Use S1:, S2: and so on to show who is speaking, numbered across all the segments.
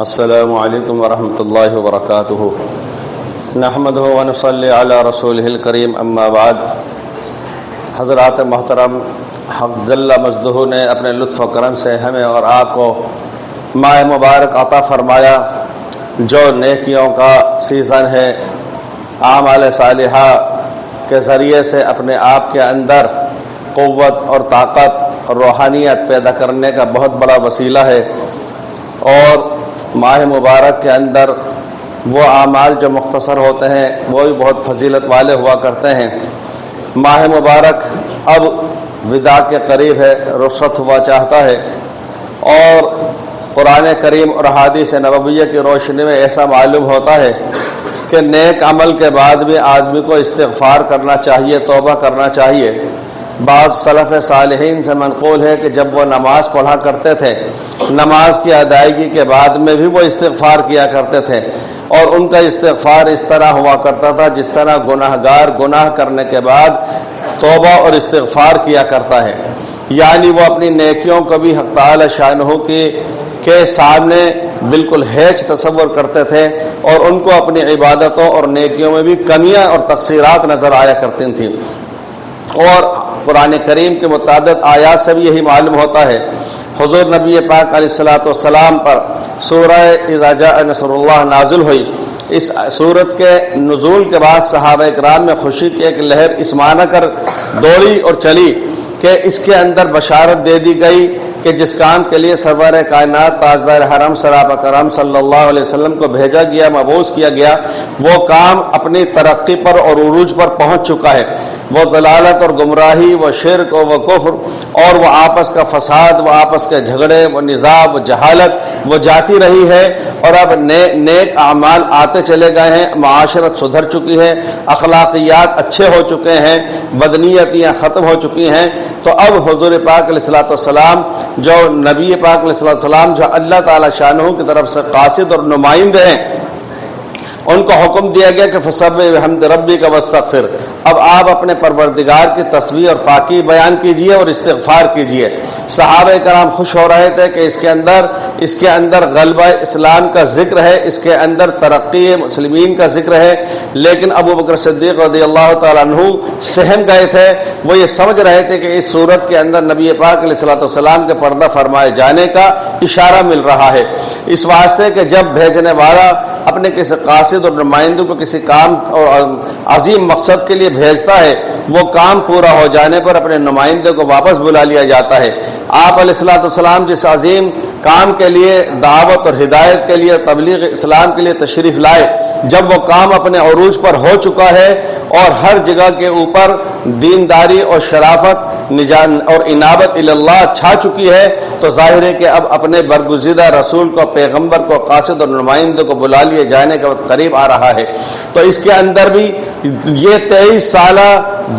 S1: السلام علیکم ورحمۃ اللہ وبرکاتہ نحمدہ ونصلی علی رسولہ الکریم اما بعد۔ حضرات محترم، حق جل مجدہ نے اپنے لطف و کرم سے ہمیں اور آپ کو ماہ مبارک عطا فرمایا جو نیکیوں کا سیزن ہے، اعمال صالحہ کے ذریعے سے اپنے آپ کے اندر قوت اور طاقت اور روحانیت پیدا کرنے کا بہت بڑا وسیلہ ہے، اور ماہ مبارک کے اندر وہ اعمال جو مختصر ہوتے ہیں وہ بھی بہت فضیلت والے ہوا کرتے ہیں۔ ماہ مبارک اب وداع کے قریب ہے، رخصت ہوا چاہتا ہے، اور قرآن کریم اور احادیث نبویہ کی روشنی میں ایسا معلوم ہوتا ہے کہ نیک عمل کے بعد بھی آدمی کو استغفار کرنا چاہیے، توبہ کرنا چاہیے۔ بعض سلف صالحین سے منقول ہے کہ جب وہ نماز پڑھا کرتے تھے، نماز کی ادائیگی کے بعد میں بھی وہ استغفار کیا کرتے تھے، اور ان کا استغفار اس طرح ہوا کرتا تھا جس طرح گناہگار گناہ کرنے کے بعد توبہ اور استغفار کیا کرتا ہے، یعنی وہ اپنی نیکیوں کو بھی حق تعالی شانہ کے سامنے بالکل ہیچ تصور کرتے تھے، اور ان کو اپنی عبادتوں اور نیکیوں میں بھی کمیاں اور تقصیرات نظر آیا کرتی تھیں۔ اور قرآن کریم کے متعدد آیات سے بھی یہی معلوم ہوتا ہے۔ حضور نبی پاک علیہ الصلوۃ والسلام پر سورہ اذا جاء نصر اللہ نازل ہوئی۔ اس سورت کے نزول کے بعد صحابہ کرام میں خوشی کی ایک لہر اس معنی کر دوڑی اور چلی کہ اس کے اندر بشارت دے دی گئی کہ جس کام کے لیے سرور کائنات تاجدار حرم سراپا کرم صلی اللہ علیہ وسلم کو بھیجا گیا، مبعوث کیا گیا، وہ کام اپنی ترقی پر اور عروج پر پہنچ چکا ہے۔ وہ ضلالت اور گمراہی، وہ شرک اور وہ کفر، اور وہ آپس کا فساد، وہ آپس کے جھگڑے، وہ نزاع، وہ جہالت، وہ جاتی رہی ہے، اور اب نیک اعمال آتے چلے گئے ہیں، معاشرت سدھر چکی ہے، اخلاقیات اچھے ہو چکے ہیں، بدنیتیاں ختم ہو چکی ہیں۔ تو اب حضور پاک علیہ الصلوۃ والسلام جو نبی پاک علیہ الصلوۃ والسلام جو اللہ تعالی شانہ کی طرف سے قاصد اور نمائندے ہیں، ان کو حکم دیا گیا کہ فسبح بحمد ربک واستغفر۔ اب آپ اپنے پروردگار کی تسبیح اور پاکی بیان کیجئے اور استغفار کیجئے۔ صحابہ کرام خوش ہو رہے تھے کہ اس کے اندر غلبہ اسلام کا ذکر ہے، اس کے اندر ترقی مسلمین کا ذکر ہے، لیکن ابو بکر صدیق رضی اللہ تعالیٰ عنہ سہم گئے تھے۔ وہ یہ سمجھ رہے تھے کہ اس صورت کے اندر نبی پاک علیہ الصلوۃ والسلام کے پردہ فرمائے جانے کا اشارہ مل رہا ہے، اس واسطے کہ جب بھیجنے والا اپنے کسی قاصد اور نمائندوں کو کسی کام اور عظیم مقصد کے لیے بھیجتا ہے، وہ کام پورا ہو جانے پر اپنے نمائندے کو واپس بلا لیا جاتا ہے۔ آپ علیہ الصلوۃ والسلام جس عظیم کام کے لیے، دعوت اور ہدایت کے لیے، تبلیغ اسلام کے لیے تشریف لائے، جب وہ کام اپنے عروج پر ہو چکا ہے اور ہر جگہ کے اوپر دینداری اور شرافت اور انابت اللہ چھا چکی ہے، تو ظاہر ہے کہ اب اپنے برگزیدہ رسول کو، پیغمبر کو، قاصد اور نمائندے کو بلا لیے جانے کا وقت قریب آ رہا ہے۔ تو اس کے اندر بھی یہ 23 سالہ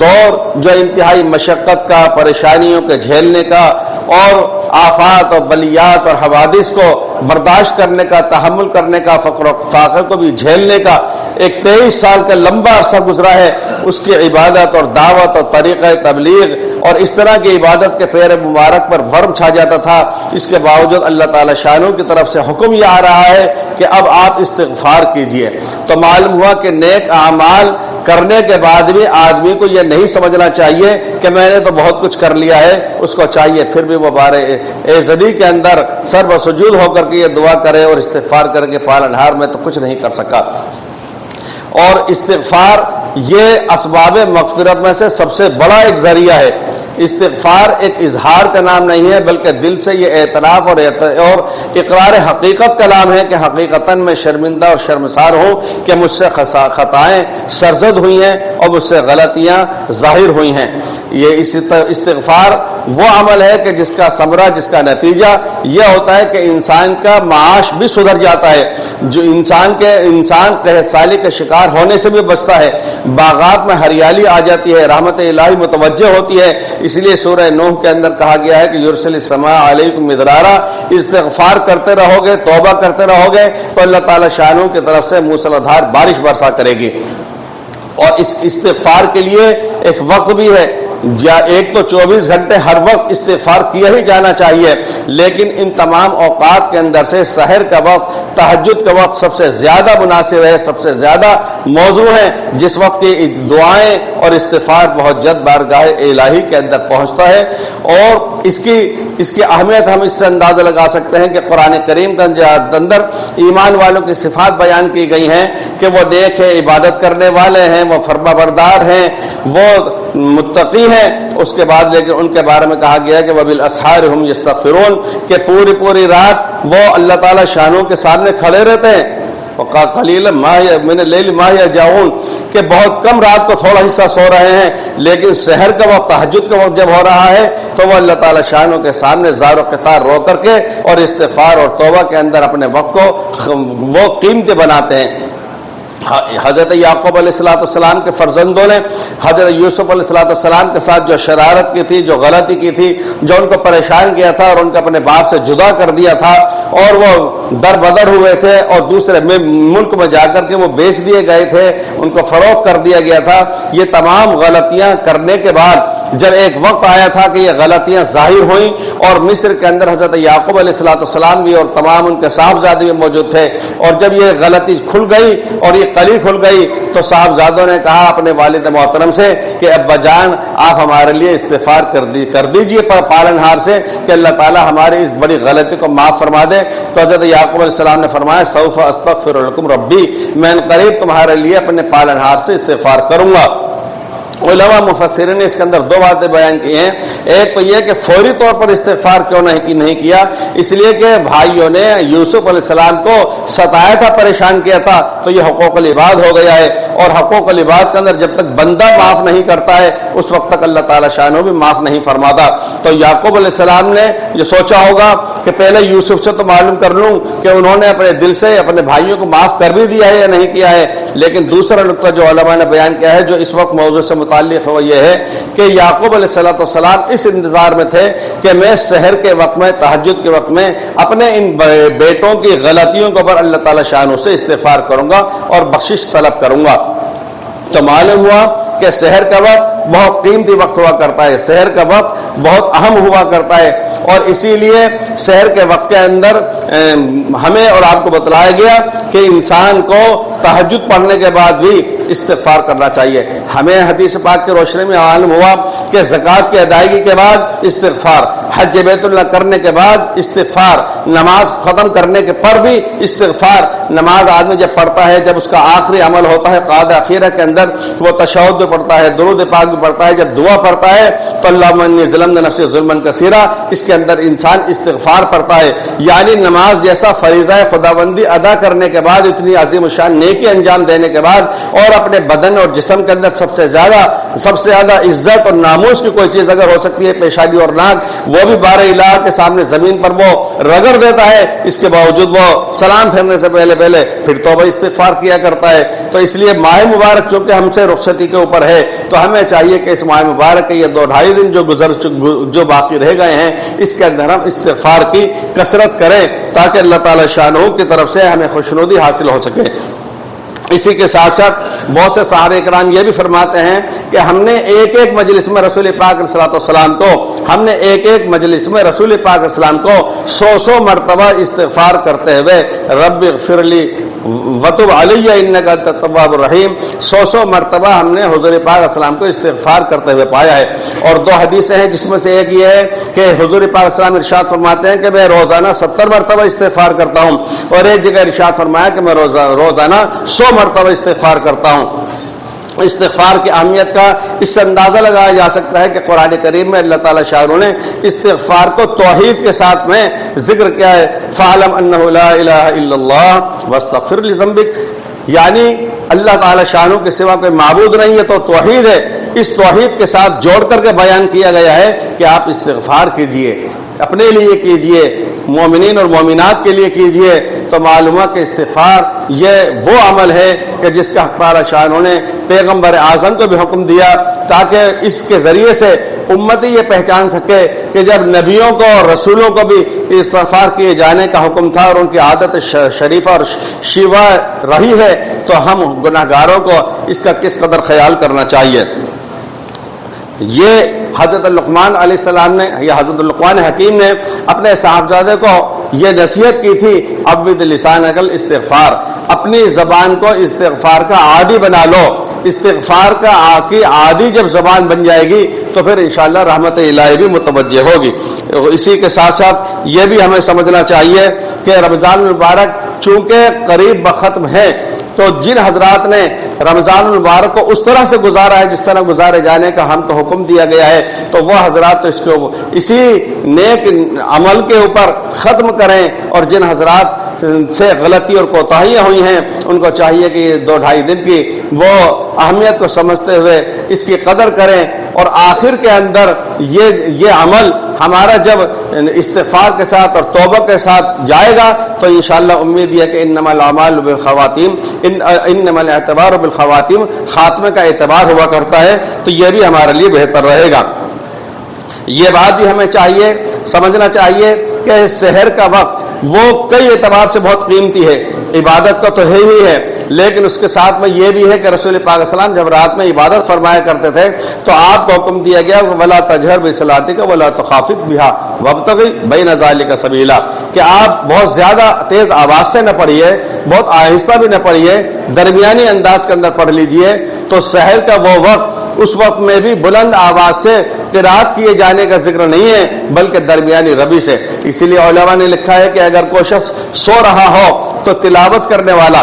S1: دور جو انتہائی مشقت کا، پریشانیوں کے جھیلنے کا، اور آفات اور بلیات اور حوادث کو برداشت کرنے کا، تحمل کرنے کا، فقر و فاقے کو بھی جھیلنے کا ایک 23 سال کا لمبا عرصہ گزرا ہے۔ اس کی عبادت اور دعوت اور طریقہ تبلیغ اور اس طرح کی عبادت کے پیر مبارک پر ورم چھا جاتا تھا، اس کے باوجود اللہ تعالی شانہ کی طرف سے حکم یہ آ رہا ہے کہ اب آپ استغفار کیجئے۔ تو معلوم ہوا کہ نیک اعمال کرنے کے بعد بھی آدمی کو یہ نہیں سمجھنا چاہیے کہ میں نے تو بہت کچھ کر لیا ہے، اس کو چاہیے پھر بھی وہ بارے ایزدی کے اندر سر بسجود ہو کر کے یہ دعا کرے اور استغفار کر کے پالنہار میں تو کچھ نہیں کر سکا۔ اور استغفار یہ اسباب مغفرت میں سے سب سے بڑا ایک ذریعہ ہے۔ استغفار ایک اظہار کا نام نہیں ہے، بلکہ دل سے یہ اعتراف اور اقرار حقیقت کا نام ہے کہ حقیقتاً میں شرمندہ اور شرمسار ہوں کہ مجھ سے خطائیں سرزد ہوئی ہیں اور مجھ سے غلطیاں ظاہر ہوئی ہیں۔ یہ استغفار وہ عمل ہے کہ جس کا ثمرہ، جس کا نتیجہ یہ ہوتا ہے کہ انسان کا معاش بھی سدھر جاتا ہے، جو انسان قحط سالی کے شکار ہونے سے بھی بچتا ہے، باغات میں ہریالی آ جاتی ہے، رحمت الہی متوجہ ہوتی ہے۔ اس لیے سورہ نوح کے اندر کہا گیا ہے کہ یرسل السماء علیکم مدرارا، استغفار کرتے رہو گے، توبہ کرتے رہو گے تو اللہ تعالی شانہ کی طرف سے موسلادھار بارش برسا کرے گی۔ اور اس استغفار کے لیے ایک وقت بھی ہے، ایک تو 24 گھنٹے ہر وقت استغفار کیا ہی جانا چاہیے، لیکن ان تمام اوقات کے اندر سے سحر کا وقت تہجد کا وقت سب سے زیادہ مناسب ہے، سب سے زیادہ موضوع ہے، جس وقت کی دعائیں اور استغفار بہت جلد بارگاہ الہی کے اندر پہنچتا ہے۔ اور اس کی اہمیت ہم اس سے اندازہ لگا سکتے ہیں کہ قرآن کریم کے اندر ایمان والوں کی صفات بیان کی گئی ہیں کہ وہ نیک ہے، عبادت کرنے والے ہیں، وہ فرما بردار ہیں، وہ متقی ہیں۔ اس کے بعد لیکن ان کے بارے میں کہا گیا کہ وبالاسحار ہم یستغفرون، کہ پوری پوری رات وہ اللہ تعالی شانوں کے سامنے کھڑے رہتے ہیں۔ قلیلا ما من اللیل ما یہجعون، کہ بہت کم رات کو تھوڑا حصہ سو رہے ہیں، لیکن سحر کا وقت، تہجد کا وقت جب ہو رہا ہے تو وہ اللہ تعالی شانوں کے سامنے زار و قطار رو کر کے اور استغفار اور توبہ کے اندر اپنے وقت کو وہ قیمتی بناتے ہیں۔ حضرت یعقوب علیہ السلام کے فرزندوں نے حضرت یوسف علیہ السلام کے ساتھ جو شرارت کی تھی، جو غلطی کی تھی، جو ان کو پریشان کیا تھا اور ان کو اپنے باپ سے جدا کر دیا تھا، اور وہ در بدر ہوئے تھے اور دوسرے ملک میں جا کر کے وہ بیچ دیے گئے تھے، ان کو فروخت کر دیا گیا تھا۔ یہ تمام غلطیاں کرنے کے بعد جب ایک وقت آیا تھا کہ یہ غلطیاں ظاہر ہوئیں اور مصر کے اندر حضرت یعقوب علیہ السلام بھی اور تمام ان کے صاحبزادے بھی موجود تھے، اور جب یہ غلطی کھل گئی اور یہ کلی کھل گئی تو صاحبزادوں نے کہا اپنے والد محترم سے کہ ابا جان آپ ہمارے لیے استغفار کر دیجئے پالنہار سے کہ اللہ تعالیٰ ہماری اس بڑی غلطی کو معاف فرما دے۔ تو حضرت یعقوب علیہ السلام نے فرمایا سوف استغفر لکم ربی، میں قریب تمہارے لیے اپنے پالنہار سے استغفار کروں گا۔ علماء مفسرین نے اس کے اندر دو باتیں بیان کی ہیں۔ ایک تو یہ کہ فوری طور پر استغفار کیوں نہیں کیا، اس لیے کہ بھائیوں نے یوسف علیہ السلام کو ستایا تھا، پریشان کیا تھا، تو یہ حقوق العباد ہو گیا ہے، اور حقوق العباد کے اندر جب تک بندہ معاف نہیں کرتا ہے اس وقت تک اللہ تعالیٰ شانہ بھی معاف نہیں فرماتا۔ تو یعقوب علیہ السلام نے یہ سوچا ہوگا کہ پہلے یوسف سے تو معلوم کر لوں کہ انہوں نے اپنے دل سے اپنے بھائیوں کو معاف کر بھی دیا ہے یا نہیں کیا ہے۔ لیکن دوسرا نقطہ جو علماء نے بیان کیا ہے، جو اس وقت موضوع سے متعلق وہ یہ ہے کہ یعقوب علیہ السلام اس انتظار میں تھے کہ میں سحر کے وقت میں، تہجد کے وقت میں اپنے ان بیٹوں کی غلطیوں کے اوپر اللہ تعالی شانوں سے استغفار کروں گا اور بخشش طلب کروں گا۔ تو معلوم ہوا کہ سحر کا وقت بہت قیمتی وقت ہوا کرتا ہے، سحر کا وقت بہت اہم ہوا کرتا ہے، اور اسی لیے سحر کے وقت کے اندر ہمیں اور آپ کو بتلایا گیا کہ انسان کو تہجد پڑھنے کے بعد بھی استغفار کرنا چاہیے۔ ہمیں حدیث پاک کی روشنی میں معلوم ہوا کہ زکوٰۃ کی ادائیگی کے بعد استغفار، حج بیت اللہ کرنے کے بعد استغفار، نماز ختم کرنے کے پر بھی استغفار۔ نماز آدمی جب پڑھتا ہے، جب اس کا آخری عمل ہوتا ہے قعدہ اخیرہ کے اندر، وہ تشہد بھی پڑھتا ہے، درود پاک بھی پڑھتا ہے، جب دعا پڑھتا ہے تو اللہم انی ظلمت نفسی ظلما کثیرا، اس کے اندر انسان استغفار پڑھتا ہے۔ یعنی نماز جیسا فریضہ خداوندی ادا کرنے کے بعد، اتنی عظیم الشان نیکی انجام دینے کے بعد، اور اپنے بدن اور جسم کے اندر سب سے زیادہ عزت اور ناموس کی کوئی چیز اگر ہو سکتی ہے پیشانی اور ناک، وہ بھی بار الہ کے سامنے زمین پر وہ رگڑ دیتا ہے، اس کے باوجود وہ سلام پھیرنے سے پہلے پھر توبہ استغفار کیا کرتا ہے۔ تو اس لیے ماہ مبارک چونکہ ہم سے رخصتی کے اوپر ہے، تو ہمیں چاہیے کہ اس ماہ مبارک کے یہ 2-2.5 دن جو باقی رہ گئے ہیں، اس کے اندر ہم استغفار کی کثرت کریں تاکہ اللہ تعالی شانہ کی طرف سے ہمیں خوشنودی حاصل ہو سکے۔ اسی کے ساتھ ساتھ بہت سے صحابہ کرام یہ بھی فرماتے ہیں کہ ہم نے ایک مجلس میں رسول پاک علیہ السلام کو 100 مرتبہ استغفار کرتے ہوئے رب اغفر لی وتب علی انک انت التواب الرحیم 100 مرتبہ ہم نے حضور پاک علیہ السلام کو استغفار کرتے ہوئے پایا ہے۔ اور 2 حدیثیں ہیں جس میں سے ایک یہ ہے کہ حضور پاک علیہ السلام ارشاد فرماتے ہیں کہ میں روزانہ 70 مرتبہ استغفار کرتا ہوں، اور ایک جگہ ارشاد فرمایا کہ میں روزانہ 100 مرتبہ استغفار کرتا ہوں۔ استغفار کی اہمیت کا اس سے اندازہ لگایا جا سکتا ہے کہ قرآن کریم میں اللہ تعالی شاہ نے استغفار کو توحید کے ساتھ میں ذکر کیا ہے، فَاعْلَمْ أَنَّهُ لَا إِلَٰهَ إِلَّا اللَّهُ وَاسْتَغْفِرْ لِذَنبِكَ، یعنی اللہ تعالی شاہ کے سوا کوئی معبود نہیں ہے، تو توحید ہے، اس توحید کے ساتھ جوڑ کر کے بیان کیا گیا ہے کہ آپ استغفار کیجئے، اپنے لیے کیجئے، مومنین اور مومنات کے لیے کیجئے۔ تو معلومہ کہ استغفار یہ وہ عمل ہے کہ جس کا حق تعالی شاہ نے پیغمبر اعظم کو بھی حکم دیا، تاکہ اس کے ذریعے سے امتی یہ پہچان سکے کہ جب نبیوں کو اور رسولوں کو بھی استغفار کیے جانے کا حکم تھا اور ان کی عادت شریفہ اور شیوا رہی ہے، تو ہم گناہ گاروں کو اس کا کس قدر خیال کرنا چاہیے۔ یہ حضرت لقمان علیہ السلام نے، یا حضرت لقمان حکیم نے اپنے صاحبزادے کو یہ نصیحت کی تھی عبد لسانک الاستغفار، اپنی زبان کو استغفار کا عادی بنا لو. استغفار کی عادی جب زبان بن جائے گی تو پھر انشاءاللہ رحمت الہی بھی متوجہ ہوگی. اسی کے ساتھ ساتھ یہ بھی ہمیں سمجھنا چاہیے کہ رمضان المبارک چونکہ قریب بختم ہے تو جن حضرات نے رمضان المبارک کو اس طرح سے گزارا ہے جس طرح گزارے جانے کا ہم کو حکم دیا گیا ہے، تو وہ حضرات تو اس کو اسی نیک عمل کے اوپر ختم کریں، اور جن حضرات سے غلطی اور کوتاہیاں ہوئی ہیں ان کو چاہیے کہ یہ 2-2.5 دن کی وہ اہمیت کو سمجھتے ہوئے اس کی قدر کریں. اور آخر کے اندر یہ عمل ہمارا جب استغفار کے ساتھ اور توبہ کے ساتھ جائے گا تو انشاءاللہ امید ہے کہ انما الاعمال بالخواتیم، انما الاعتبار بالخواتیم، خاتمے کا اعتبار ہوا کرتا ہے، تو یہ بھی ہمارے لیے بہتر رہے گا. یہ بات بھی ہمیں چاہیے سمجھنا چاہیے کہ سحر کا وقت وہ کئی اعتبار سے بہت قیمتی ہے. عبادت کا تو ہے ہی ہے، لیکن اس کے ساتھ میں یہ بھی ہے کہ رسول پاک صلی اللہ علیہ وسلم جب رات میں عبادت فرمایا کرتے تھے تو آپ کو حکم دیا گیا ولا تجہر بصلاتک ولا تخافت بها وابتغ بین ذلک سبیلا، کہ آپ بہت زیادہ تیز آواز سے نہ پڑھیے، بہت آہستہ بھی نہ پڑھیے، درمیانی انداز کے اندر پڑھ لیجئے. تو سحر کا وہ وقت، اس وقت میں بھی بلند آواز سے قرات کیے جانے کا ذکر نہیں ہے بلکہ درمیانی ربی سے. اسی لیے علماء نے لکھا ہے کہ اگر کوئی شخص سو رہا ہو تو تلاوت کرنے والا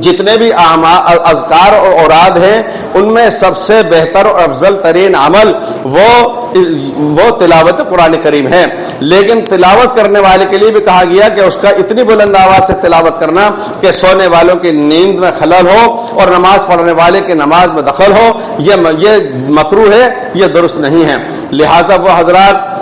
S1: جتنے بھی اذکار اور اوراد ہیں ان میں سب سے بہتر اور افضل ترین عمل وہ تلاوت قرآن کریم ہے. لیکن تلاوت کرنے والے کے لیے بھی کہا گیا کہ اس کا اتنی بلند آواز سے تلاوت کرنا کہ سونے والوں کی نیند میں خلل ہو اور نماز پڑھنے والے کی نماز میں دخل ہو، یہ مکروہ ہے، یہ درست نہیں ہے. لہذا وہ حضرات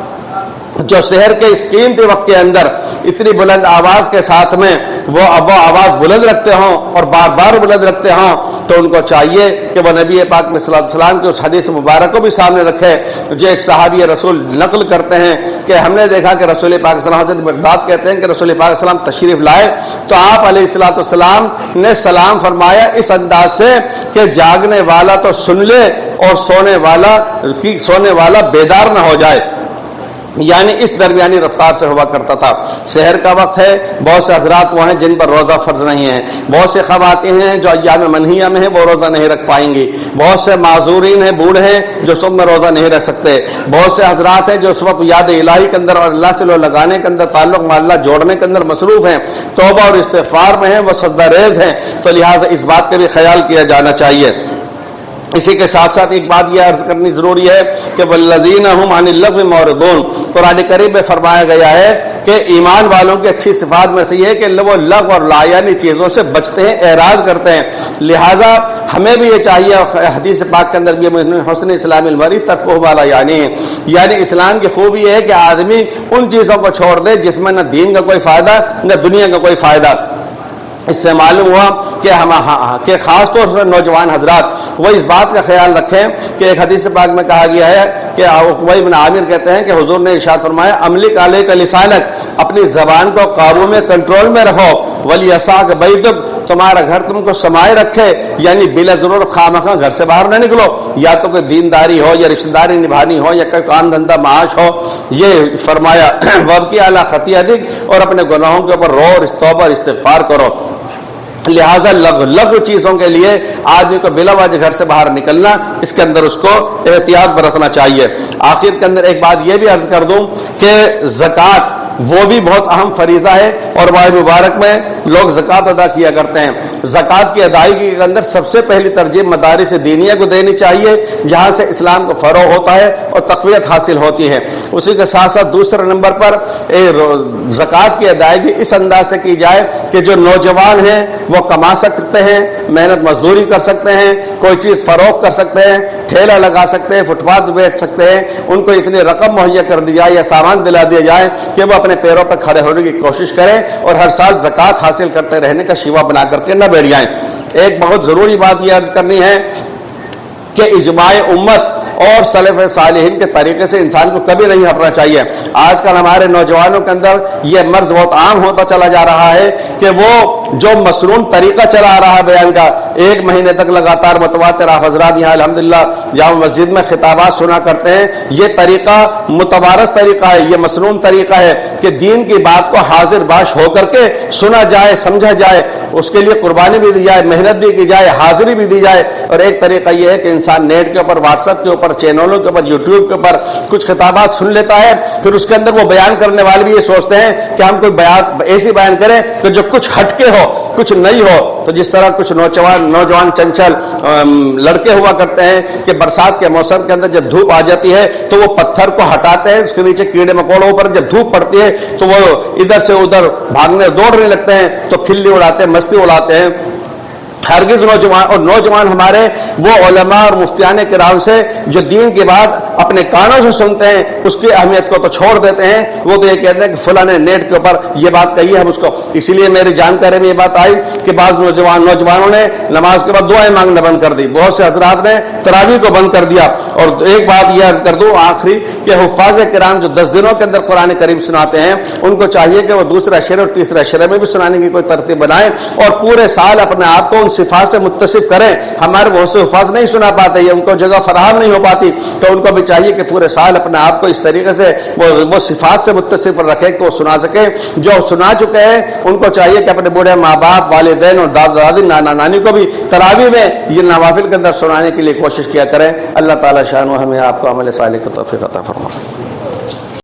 S1: جو سحر کے اس قیمتی وقت کے اندر اتنی بلند آواز کے ساتھ میں وہ آواز بلند رکھتے ہوں اور بار بار بلند رکھتے ہوں تو ان کو چاہیے کہ وہ نبی پاک صلی اللہ علیہ وسلم کی اس حدیث مبارک کو بھی سامنے رکھے جو ایک صحابی رسول نقل کرتے ہیں کہ ہم نے دیکھا کہ رسول پاک صلی اللہ علیہ وسلم مقداد کہتے ہیں کہ رسول پاک صلی اللہ علیہ وسلم تشریف لائے تو آپ علیہ الصلوۃ والسلام نے سلام فرمایا اس انداز سے کہ جاگنے والا تو سن لے اور سونے والا بیدار نہ ہو جائے، یعنی اس درمیانی رفتار سے ہوا کرتا تھا. سحر کا وقت ہے، بہت سے حضرات وہ ہیں جن پر روزہ فرض نہیں ہے، بہت سے خواتین ہیں جو ایام منہیہ میں ہیں وہ روزہ نہیں رکھ پائیں گی، بہت سے معذورین ہیں بوڑھے ہیں جو صبح میں روزہ نہیں رکھ سکتے، بہت سے حضرات ہیں جو اس وقت یاد الہی کے اندر اور اللہ سے لو لگانے کے اندر تعلق مع اللہ جوڑنے کے اندر مصروف ہیں، توبہ اور استغفار میں ہیں، وہ سجدہ ریز ہیں. تو لہٰذا اس بات کا بھی خیال کیا جانا چاہیے. اسی کے ساتھ ساتھ ایک بات یہ عرض کرنی ضروری ہے کہ والذین هم عن اللغو معرضون، قرآن کریم میں فرمایا گیا ہے کہ ایمان والوں کی اچھی صفات میں سے یہ ہے کہ وہ لغو اور لایانی چیزوں سے بچتے ہیں، اعراض کرتے ہیں. لہذا ہمیں بھی یہ چاہیے، حدیث پاک کے اندر بھی حسن اسلام المری ترکہ والا یعنی اسلام کی خوبی یہ ہے کہ آدمی ان چیزوں کو چھوڑ دے جس میں نہ دین کا کوئی فائدہ نہ دنیا کا کوئی فائدہ. اس سے معلوم ہوا کہ خاص طور سے نوجوان حضرات وہ اس بات کا خیال رکھیں کہ ایک حدیث پاک میں کہا گیا ہے کہ عقبہ بن عامر کہتے ہیں کہ حضور نے ارشاد فرمایا املک علیک لسانک، اپنی زبان کو قابو میں کنٹرول میں رکھو، ولیسعک بیتک، تمہارا گھر تم کو سمائے رکھے، یعنی بلا ضرور خامخواہ گھر سے باہر نہ نکلو، یا تو کوئی دینداری ہو یا رشتہ داری نبھانی ہو یا کوئی کام دھندا معاش ہو. یہ فرمایا وابکی علی خطیئتک، اور اپنے گناہوں کے اوپر رو اور توبہ اور استغفار کرو. لہذا لغو چیزوں کے لیے آدمی کو بلا وجہ گھر سے باہر نکلنا، اس کے اندر اس کو احتیاط برتنا چاہیے. آخر کے اندر ایک بات یہ بھی عرض کر دوں کہ زکوٰۃ وہ بھی بہت اہم فریضہ ہے اور ماہ مبارک میں لوگ زکوٰۃ ادا کیا کرتے ہیں. زکوٰۃ کی ادائیگی کے اندر سب سے پہلی ترجیح مدارس دینیہ کو دینی چاہیے جہاں سے اسلام کو فروغ ہوتا ہے اور تقویت حاصل ہوتی ہے. اسی کے ساتھ ساتھ دوسرے نمبر پر زکوٰۃ کی ادائیگی اس انداز سے کی جائے کہ جو نوجوان ہیں وہ کما سکتے ہیں، محنت مزدوری کر سکتے ہیں، کوئی چیز فروخت کر سکتے ہیں، ٹھیلا لگا سکتے ہیں، فٹ پاتھ بیچ سکتے ہیں، ان کو اتنی رقم مہیا کر دی جائے یا سامان دلا دیا جائے کہ وہ اپنے پیروں پر کھڑے ہونے کی کوشش کریں اور ہر سال زکوٰۃ حاصل کرتے رہنے کا شیوا بنا کر کے نہ بیٹھ جائیں. ایک بہت ضروری بات یہ عرض کرنی ہے کہ اجماع امت اور سلف صالحین کے طریقے سے انسان کو کبھی نہیں ہٹنا چاہیے۔ آج کل ہمارے نوجوانوں کے اندر یہ مرض بہت عام ہوتا چلا جا رہا ہے کہ وہ جو مسنون طریقہ چلا آ رہا ہے بیان کا، 1 مہینے تک لگاتار متواتر آپ حضرات یہاں الحمدللہ جامع مسجد میں خطابات سنا کرتے ہیں، یہ طریقہ متوارث طریقہ ہے، یہ مسنون طریقہ ہے کہ دین کی بات کو حاضر باش ہو کر کے سنا جائے، سمجھا جائے، اس کے لیے قربانی بھی دی جائے، محنت بھی کی جائے، حاضری بھی دی جائے۔ اور ایک طریقہ یہ ہے کہ انسان نیٹ کے اوپر، واٹس ایپ کے اوپر، چینلوں کے اوپر، یوٹیوب کے اوپر کچھ خطابات سن لیتا ہے، پھر اس کے اندر وہ بیان کرنے والے بھی یہ سوچتے ہیں کہ ہم کوئی ایسی بیان کریں کہ جو کچھ ہٹکے ہو، کچھ نہیں ہو۔ تو جس طرح کچھ نوجوان چنچل لڑکے ہوا کرتے ہیں کہ برسات کے موسم کے اندر جب دھوپ آ جاتی ہے تو وہ پتھر کو ہٹاتے ہیں، اس کے نیچے کیڑے مکوڑوں پر جب دھوپ پڑتی ہے تو وہ ادھر سے ادھر بھاگنے دوڑنے لگتے ہیں، تو کھلی اڑاتے ہیں، مستی اڑاتے ہیں۔ ہرگز نوجوان ہمارے وہ علماء اور مفتیان کرام سے جو دین کی بات اپنے کانوں سے سنتے ہیں اس کی اہمیت کو تو چھوڑ دیتے ہیں، وہ تو یہ کہتے ہیں کہ فلاں نے نیٹ کے اوپر یہ بات کہی ہے ہم اس کو۔ اسی لیے میری جانکاری میں یہ بات آئی کہ بعض نوجوانوں نے نماز کے بعد دعائیں مانگنا بند کر دی، بہت سے حضرات نے تراویح کو بند کر دیا۔ اور ایک بات یہ عرض کر دوں آخری کہ حفاظ کرام جو 10 دنوں کے اندر قرآن کریم سناتے ہیں ان کو چاہیے کہ وہ دوسرا اشرے اور تیسرا اشرے میں بھی سنانے کی کوئی ترتیب بنائیں اور پورے سال اپنے آپ کو ان صفات سے متصف کریں۔ ہمارے بہت سے حفاظ نہیں سنا پاتے، یہ ان کو جگہ فراہم نہیں ہو پاتی، تو ان کو بھی چاہیے کہ پورے سال اپنے آپ کو اس طریقے سے وہ صفات سے متصف رکھیں کہ وہ سنا سکیں۔ جو سنا چکے ہیں ان کو چاہیے کہ اپنے بوڑھے ماں باپ، والدین اور دادا دادی، نانا نانی کو بھی تراویح میں یہ نوافل کے اندر سنانے کے لیے کوشش کیا کریں۔ اللہ تعالی شان و ہمیں آپ کو عمل صالح کی توفیق عطا فرمائے۔